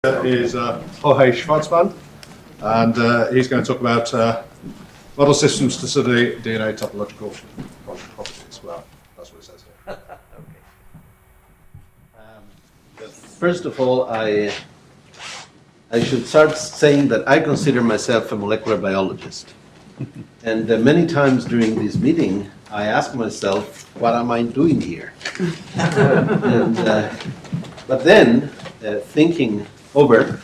Is Jorge Schwarzman, and he's going to talk about model systems to study DNA topological properties. Well, that's what it says here. Okay. First of all, I should start saying that I consider myself a molecular biologist. And many times during this meeting, I ask myself, what am I doing here? But then, thinking over,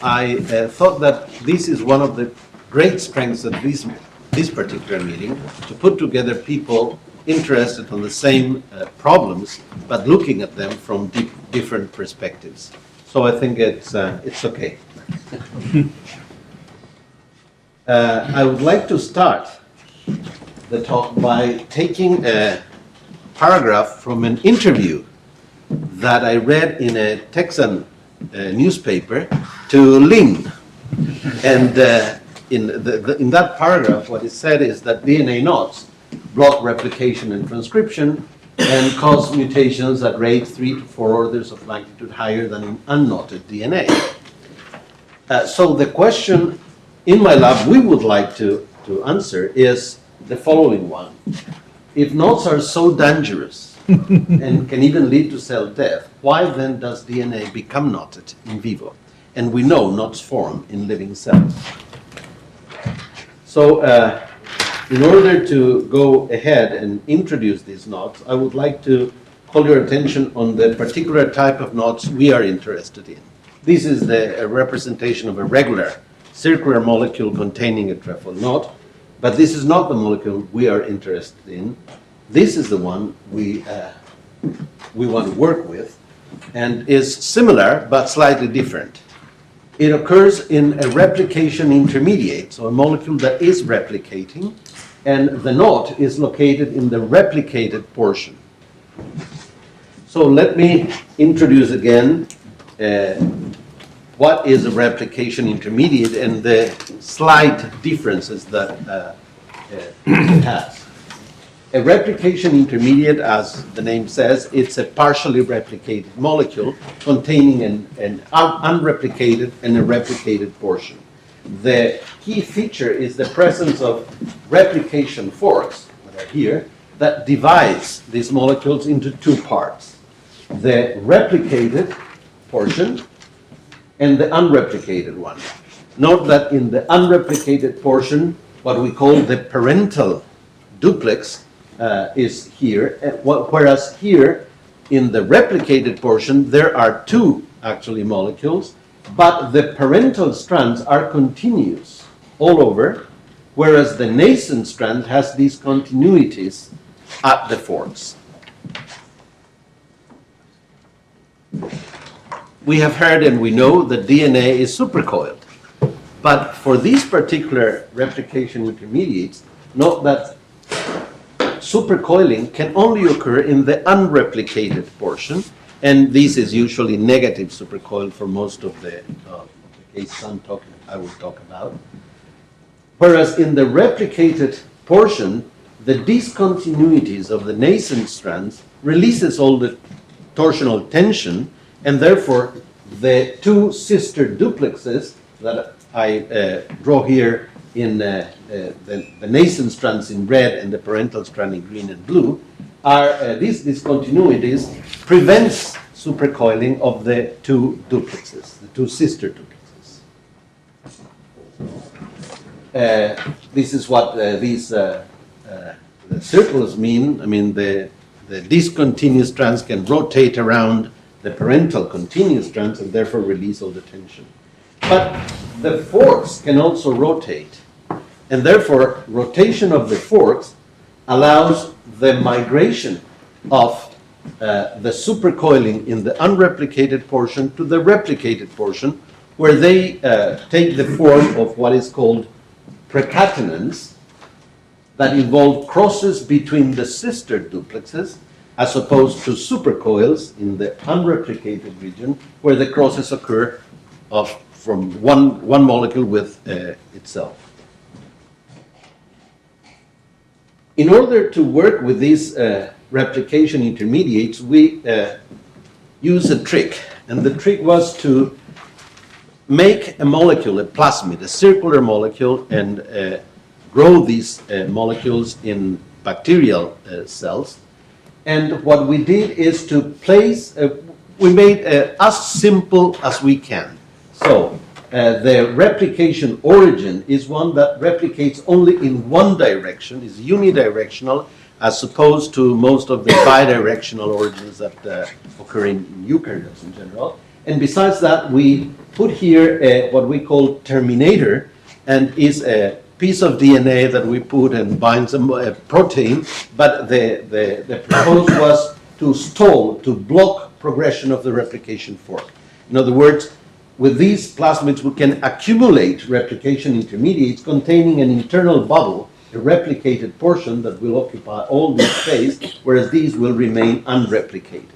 I thought that this is one of the great strengths of this particular meeting, to put together people interested in the same problems, but looking at them from different perspectives. So I think it's okay. I would like to start the talk by taking a paragraph from an interview that I read in a Texan newspaper to Lin. And in that paragraph, what it said is that DNA knots block replication and transcription and cause mutations at rates 3 to 4 orders of magnitude higher than in unknotted DNA. So the question in my lab we would like to answer is the following one. If knots are so dangerous and can even lead to cell death, why then does DNA become knotted in vivo? And we know knots form in living cells. So in order to go ahead and introduce these knots, I would like to call your attention on the particular type of knots we are interested in. This is the representation of a regular circular molecule containing a trefoil knot, but this is not the molecule we are interested in. This is the one we want to work with, and is similar but slightly different. It occurs in a replication intermediate, so a molecule that is replicating, and the knot is located in the replicated portion. So let me introduce again what is a replication intermediate and the slight differences that it has. A replication intermediate, as the name says, it's a partially replicated molecule containing an unreplicated and a replicated portion. The key feature is the presence of replication forks, that are here, that divides these molecules into two parts. The replicated portion and the unreplicated one. Note that in the unreplicated portion, what we call the parental duplex is here, whereas here in the replicated portion there are two actually molecules, but the parental strands are continuous all over, whereas the nascent strand has these continuities at the forks. We have heard and we know that DNA is supercoiled, but for these particular replication intermediates, note that supercoiling can only occur in the unreplicated portion, and this is usually negative supercoil for most of the cases I will talk about. Whereas in the replicated portion, the discontinuities of the nascent strands releases all the torsional tension, and therefore the two sister duplexes that I draw here in the nascent strands in red and the parental strand in green and blue, are these discontinuities prevents supercoiling of the two duplexes, the two sister duplexes. This is what these the circles mean. I mean, the discontinuous strands can rotate around the parental continuous strands and therefore release all the tension. But the forks can also rotate, and therefore rotation of the forks allows the migration of the supercoiling in the unreplicated portion to the replicated portion, where they take the form of what is called precatenants that involve crosses between the sister duplexes, as opposed to supercoils in the unreplicated region, where the crosses occur from one molecule with itself. In order to work with these replication intermediates, we use a trick, and the trick was to make a molecule, a plasmid, a circular molecule, and grow these molecules in bacterial cells. And what we did is to place, we made as simple as we can. So the replication origin is one that replicates only in one direction, is unidirectional, as opposed to most of the bidirectional origins that occur in eukaryotes in general. And besides that, we put here what we call terminator, and is a piece of DNA that we put and binds a protein, but the proposal was to stall, to block progression of the replication fork. In other words, with these plasmids, we can accumulate replication intermediates containing an internal bubble, a replicated portion that will occupy all this space, whereas these will remain unreplicated.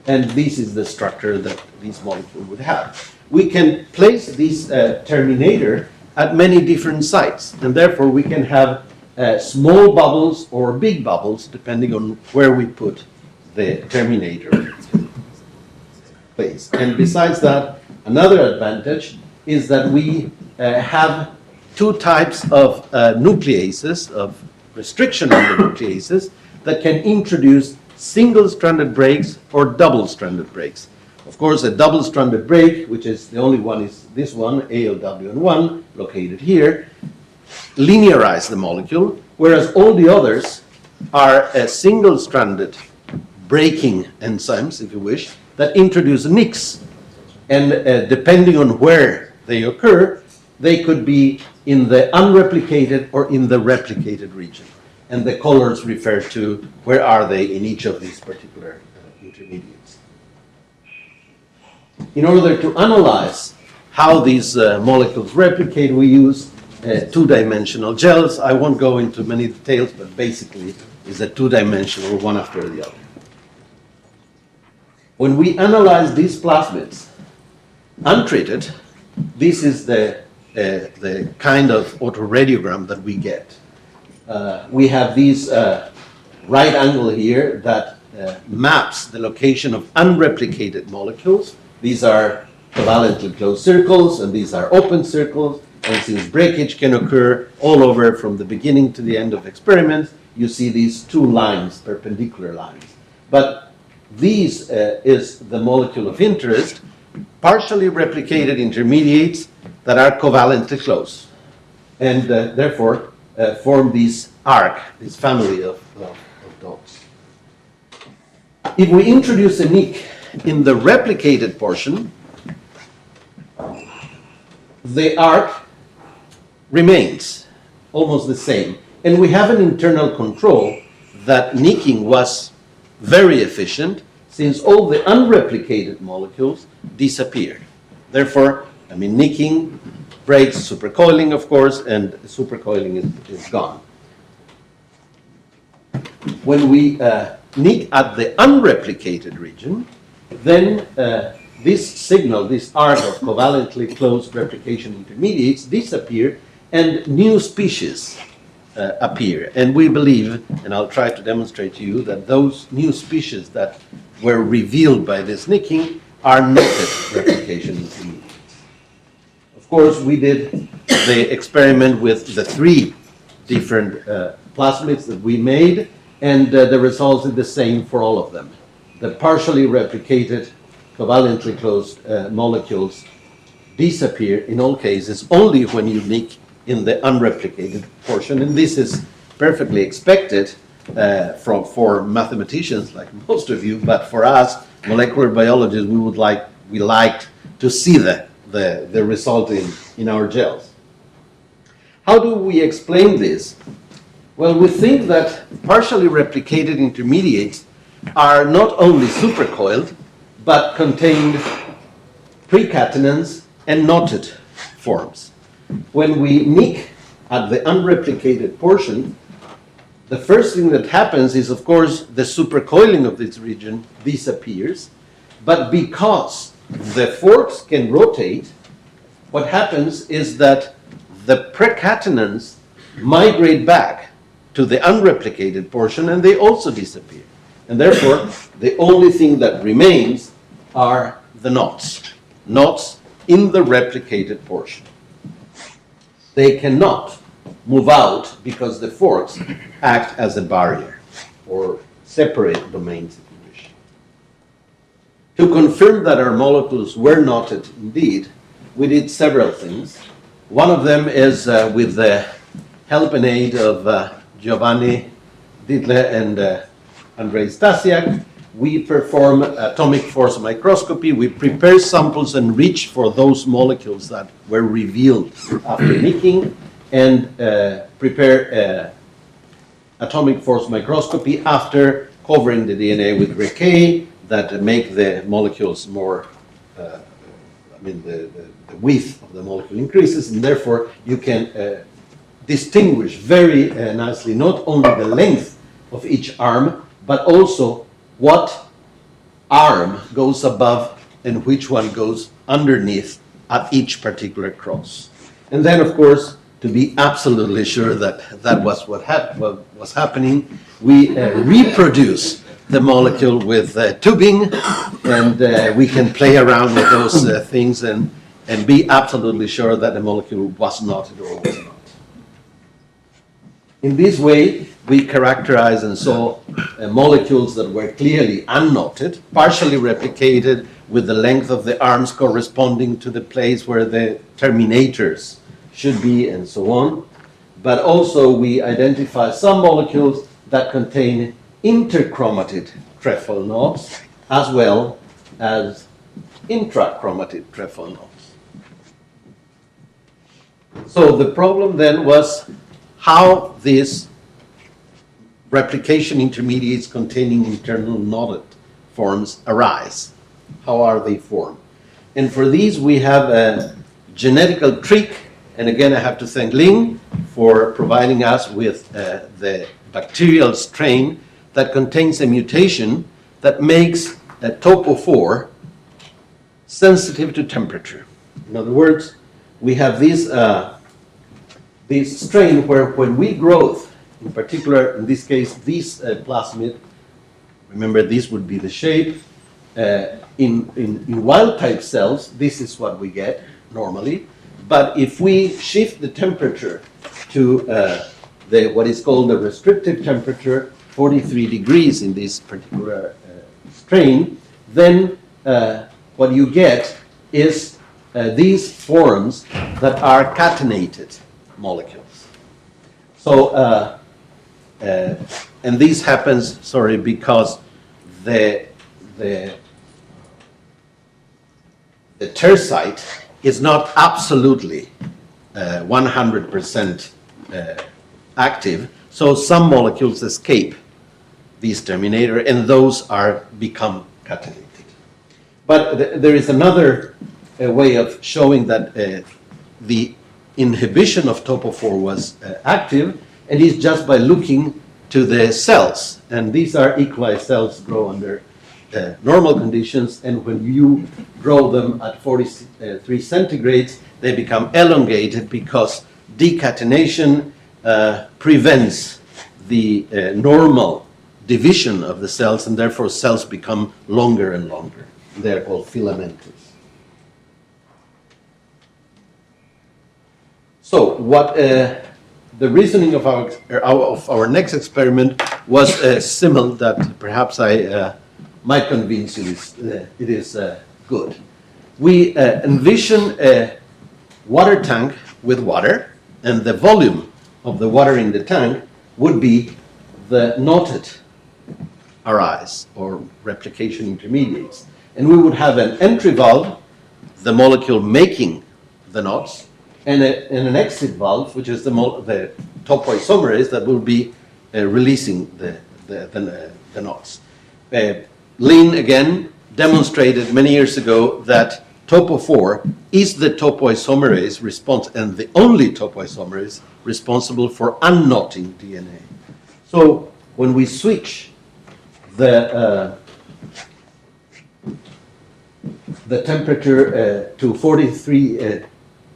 And this is the structure that these molecules would have. We can place this terminator at many different sites, and therefore we can have small bubbles or big bubbles, depending on where we put the terminator place. And besides that, another advantage is that we have two types of nucleases, of restriction on the nucleases, that can introduce single-stranded breaks or double-stranded breaks. Of course, a double-stranded break, which is the only one, is this one, ALWN1, located here, linearize the molecule, whereas all the others are single-stranded breaking enzymes, if you wish, that introduce nicks. And depending on where they occur, they could be in the unreplicated or in the replicated region. And the colors refer to where are they in each of these particular intermediates. In order to analyze how these molecules replicate, we use two-dimensional gels. I won't go into many details, but basically it's a two-dimensional one after the other. When we analyze these plasmids untreated, this is the kind of autoradiogram that we get. We have this right angle here that maps the location of unreplicated molecules. These are covalently closed circles, and these are open circles. And since breakage can occur all over from the beginning to the end of experiments, you see these two lines, perpendicular lines. But these is the molecule of interest, partially replicated intermediates that are covalently close, and therefore form this arc, this family of dots. If we introduce a nick in the replicated portion, the arc remains almost the same. And we have an internal control that nicking was very efficient, since all the unreplicated molecules disappeared. Therefore, nicking breaks supercoiling, of course, and supercoiling is gone. When we nick at the unreplicated region, then this signal, this arc of covalently closed replication intermediates disappear, and new species appear. And we believe, and I'll try to demonstrate to you, that those new species that were revealed by this nicking are netted replication intermediates. Of course, we did the experiment with the three different plasmids that we made, and the results are the same for all of them. The partially replicated, covalently closed molecules disappear in all cases only when you nick in the unreplicated portion, and this is perfectly expected for mathematicians like most of you, but for us molecular biologists, we liked to see the result in our gels. How do we explain this? Well, we think that partially replicated intermediates are not only supercoiled, but contain precatenants and knotted forms. When we nick at the unreplicated portion, the first thing that happens is, of course, the supercoiling of this region disappears. But because the forks can rotate, what happens is that the precatenants migrate back to the unreplicated portion, and they also disappear. And therefore, the only thing that remains are the knots. Knots in the replicated portion. They cannot move out because the forks act as a barrier or separate domains, if you wish. To confirm that our molecules were knotted indeed, we did several things. One of them is with the help and aid of Giovanni Dittler and Andrei Stasiak, we perform atomic force microscopy. We prepare samples and reach for those molecules that were revealed after nicking, and prepare atomic force microscopy after covering the DNA with Recay that make the molecules more, the width of the molecule increases, and therefore you can distinguish very nicely not only the length of each arm, but also what arm goes above and which one goes underneath at each particular cross. And then, of course, to be absolutely sure that that was what was happening, we reproduce the molecule with tubing, and we can play around with those things and be absolutely sure that the molecule was knotted or was not. In this way, we characterize and saw molecules that were clearly unknotted, partially replicated with the length of the arms corresponding to the place where the terminators should be, and so on. But also we identify some molecules that contain interchromatid trefoil knots as well as intrachromatid trefoil knots. So the problem then was how these replication intermediates containing internal knotted forms arise. How are they formed? And for these we have a genetical trick, and again I have to thank Ling for providing us with the bacterial strain that contains a mutation that makes a Topo IV sensitive to temperature. In other words, we have this strain where when we grow, in particular, in this case, this plasmid, remember this would be the shape, in wild-type cells, this is what we get normally. But if we shift the temperature to what is called the restrictive temperature, 43 degrees in this particular strain, then what you get is these forms that are catenated molecules. So, and this happens, because the tersite is not absolutely 100% active, so some molecules escape this terminator, and those become catenated. But there is another way of showing that the inhibition of Topo IV was active, and it's just by looking to the cells. And these are E. coli cells grow under normal conditions, and when you grow them at 43 centigrades, they become elongated because decatenation prevents the normal division of the cells, and therefore cells become longer and longer. They're called filamentous. So what the reasoning of our next experiment was similar, that perhaps I might convince you it is good. We envision a water tank with water, and the volume of the water in the tank would be the knotted RIs, or replication intermediates. And we would have an entry valve, the molecule making the knots, and an exit valve, which is the topoisomerase that will be releasing the knots. Lin, again, demonstrated many years ago that Topo IV is the topoisomerase and the only topoisomerase responsible for unknotting DNA. So when we switch the temperature to 43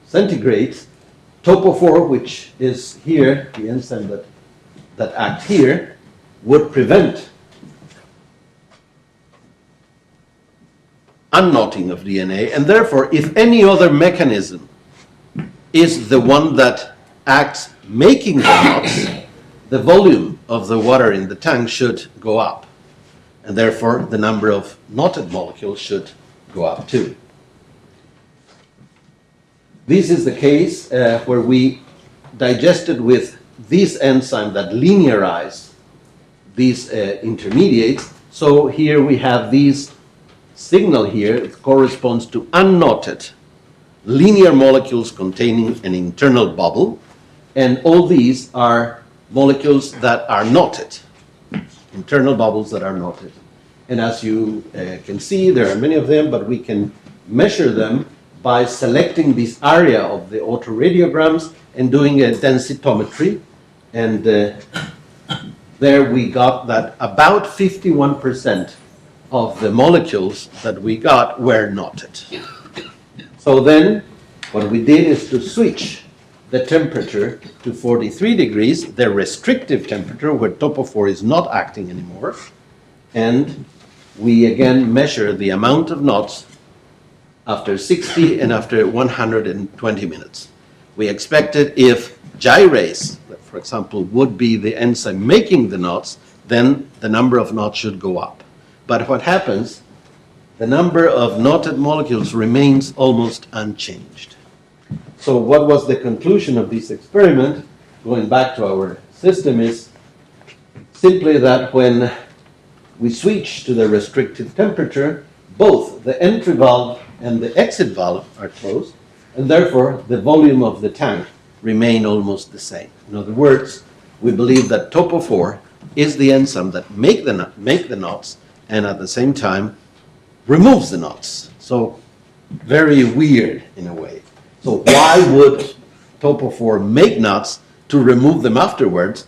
centigrades, Topo IV, which is here, the enzyme that acts here, would prevent unknotting of DNA, and therefore, if any other mechanism is the one that acts making the knots, the volume of the water in the tank should go up, and therefore the number of knotted molecules should go up too. This is the case where we digested with this enzyme that linearized these intermediates. So here we have this signal here. It corresponds to unknotted linear molecules containing an internal bubble, and all these are molecules that are knotted, internal bubbles that are knotted. And as you can see, there are many of them, but we can measure them by selecting this area of the autoradiograms and doing a densitometry. And there we got that about 51% of the molecules that we got were knotted. So then what we did is to switch the temperature to 43 degrees, the restrictive temperature where Topo IV is not acting anymore. And we again measure the amount of knots after 60 and after 120 minutes. We expected if gyrase, for example, would be the enzyme making the knots, then the number of knots should go up. But what happens, the number of knotted molecules remains almost unchanged. So what was the conclusion of this experiment, going back to our system, is simply that when we switch to the restrictive temperature, both the entry valve and the exit valve are closed, and therefore the volume of the tank remain almost the same. In other words, we believe that Topo IV is the enzyme that make the knots and at the same time removes the knots. So very weird in a way. So why would Topo IV make knots to remove them afterwards,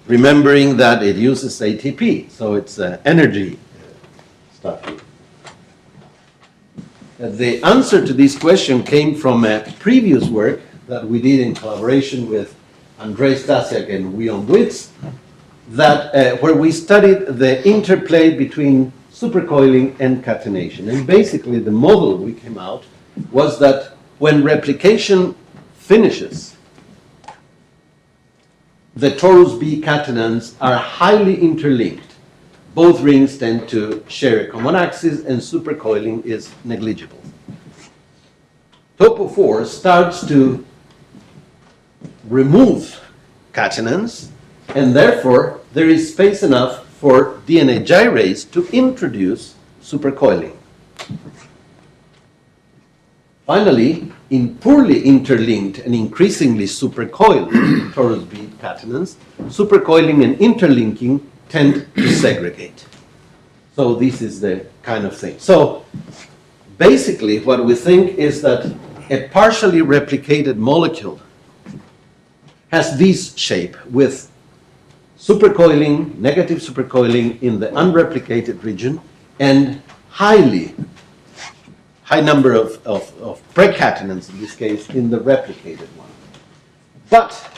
remembering that it uses ATP, so it's energy stuff. The answer to this question came from a previous work that we did in collaboration with Andrzej Stasiak and Leon Blitz, that where we studied the interplay between supercoiling and catenation. And basically the model we came out was that when replication finishes, the torus B catenons are highly interlinked. Both rings tend to share a common axis and supercoiling is negligible. Topo IV starts to remove catenons, and therefore there is space enough for DNA gyrase to introduce supercoiling. Finally, in poorly interlinked and increasingly supercoiled torus B catenons, supercoiling and interlinking tend to segregate. So this is the kind of thing. So basically what we think is that a partially replicated molecule has this shape with supercoiling, negative supercoiling in the unreplicated region and high number of precatenons, in this case, in the replicated one. But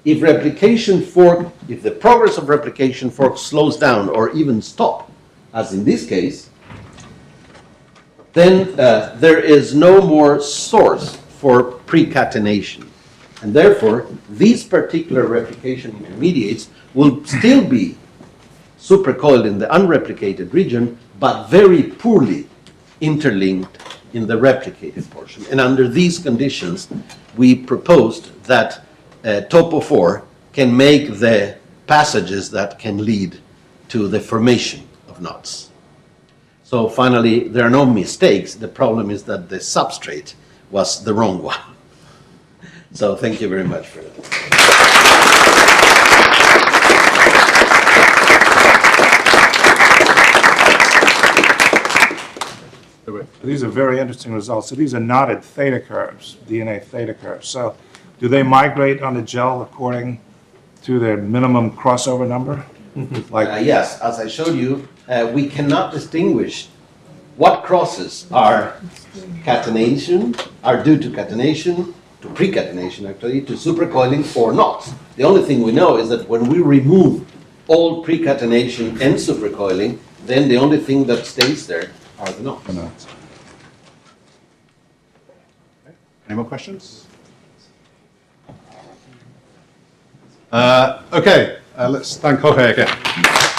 if the progress of replication fork slows down or even stop, as in this case, then there is no more source for precatenation. And therefore, these particular replication intermediates will still be supercoiled in the unreplicated region, but very poorly interlinked in the replicated portion. And under these conditions, we proposed that Topo IV can make the passages that can lead to the formation of knots. So finally, there are no mistakes. The problem is that the substrate was the wrong one. So thank you very much for that. These are very interesting results. So these are knotted theta curves, DNA theta curves. So do they migrate on the gel according to their minimum crossover number? Yes, as I showed you, we cannot distinguish what crosses are due to catenation, to precatenation actually, to supercoiling or not. The only thing we know is that when we remove all precatenation and supercoiling, then the only thing that stays there are the knots. Any more questions? Okay, let's thank Jorge again.